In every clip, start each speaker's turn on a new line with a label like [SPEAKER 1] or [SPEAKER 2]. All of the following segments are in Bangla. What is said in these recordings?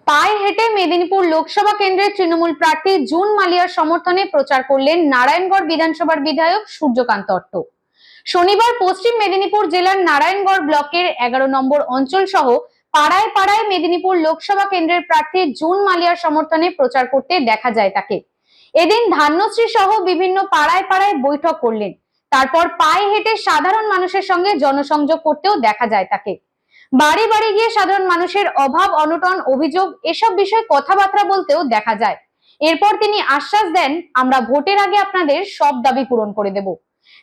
[SPEAKER 1] পায়ে হেঁটে মেদিনীপুর লোকসভা কেন্দ্রের তৃণমূল প্রার্থী জুন মালিয়ার সমর্থনে প্রচার করলেন নারায়ণগড় বিধানসভার বিধায়ক সূর্যকান্ত অট্ট। শনিবার পশ্চিম মেদিনীপুর জেলার নারায়ণগড় ব্লকের 11 নম্বর অঞ্চল সহ পাড়ায় পাড়ায় মেদিনীপুর লোকসভা কেন্দ্রের প্রার্থী জুন মালিয়ার সমর্থনে প্রচার করতে দেখা যায় তাকে। এদিন ধান্যশ্রী সহ বিভিন্ন পাড়ায় পাড়ায় বৈঠক করলেন। তারপর পায়ে হেঁটে সাধারণ মানুষের সঙ্গে জনসংযোগ করতেও দেখা যায় তাকে। বাড়ি বাড়ি গিয়ে সাধারণ মানুষের অভাব অনটন অভিযোগ এসব বিষয়ে কথাবার্তা বলতেও দেখা যায়। এরপর তিনি আশ্বাস দেন, আমরা ভোটের আগে আপনাদের সব দাবি পূরণ করে দেব।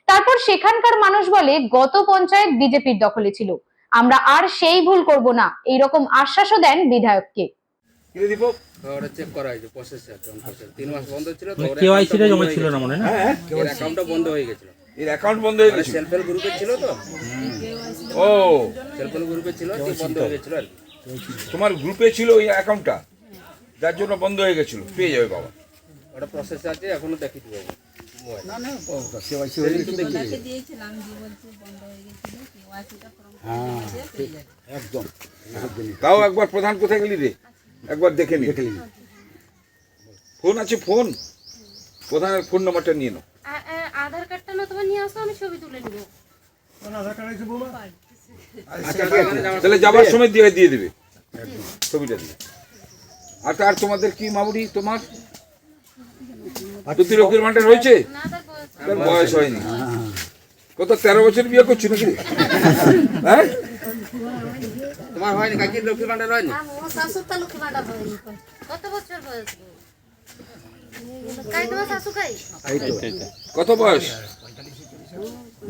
[SPEAKER 1] তারপর সেখানকার মানুষ বলে, গত পঞ্চায়েত বিজেপির দখলে ছিল, আমরা আর সেই ভুল করব না, এইরকম আশ্বাসও দেন বিধায়ককে।
[SPEAKER 2] চেক করা হয়েছে, প্রসেস আছে, 3 মাস বন্ধ ছিল তো,
[SPEAKER 3] কেওয়াইসি টা জমা ছিল না মনে না,
[SPEAKER 2] এর অ্যাকাউন্টটা বন্ধ হয়ে গেছিল।
[SPEAKER 4] এর অ্যাকাউন্ট বন্ধ হয়ে গেছে,
[SPEAKER 2] সেলফ হেল্প গ্রুপে ছিল তো,
[SPEAKER 4] ও
[SPEAKER 2] সেলফ হেল্প গ্রুপে ছিল, বন্ধ হয়ে গেছিল আর কি।
[SPEAKER 4] তোমার গ্রুপে ছিল ওই অ্যাকাউন্টটা, যার জন্য বন্ধ হয়ে গেছিল। পেয়ে যাবে বাবা,
[SPEAKER 2] ওটা প্রসেস আছে, এখনো দেখিয়ে দেবো।
[SPEAKER 5] না না কেওয়াইসি হয়ে গেছে দেখি
[SPEAKER 6] দিয়েছিলাম যে বলছে বন্ধ হয়ে গেছিল কেওয়াইসিটা ফর্ম
[SPEAKER 5] একদম
[SPEAKER 4] তাও একবার প্রধান কোথায় গেলি রে, একবার দেখে নি। ফোন আছে, ফোন প্রধানের ফোন নাম্বারটা নিয়ে নাও।
[SPEAKER 6] আধার কার্ডটা না তোমার নিয়ে আসো, আমি ছবি তুলে নিব।
[SPEAKER 4] আচ্ছা তাহলে যাবার সময় দিয়ে দেবে ছবিটা দিয়ে। আর তার তোমাদের কি মামুরি, তোমার তুই লক্ষ্মীর ভান্ডার হয়েছে?
[SPEAKER 6] না
[SPEAKER 4] তার বয়স হয়নি, কত 13 বছর বিয়ে করছি নাকি? হ্যাঁ
[SPEAKER 2] তোমার হয়নি? কাকির লক্ষ্মী ভান্ডার হয়নি?
[SPEAKER 6] আমার শাশুড়টা লক্ষ্মী ভান্ডার হয়নি। কত বছর বয়স? কাই তোমার শাশু কাই?
[SPEAKER 4] কত বয়স?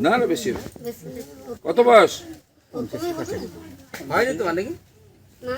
[SPEAKER 4] না না বেশি না। কত বয়স?
[SPEAKER 2] হয়নি তোমার নাকি?
[SPEAKER 6] না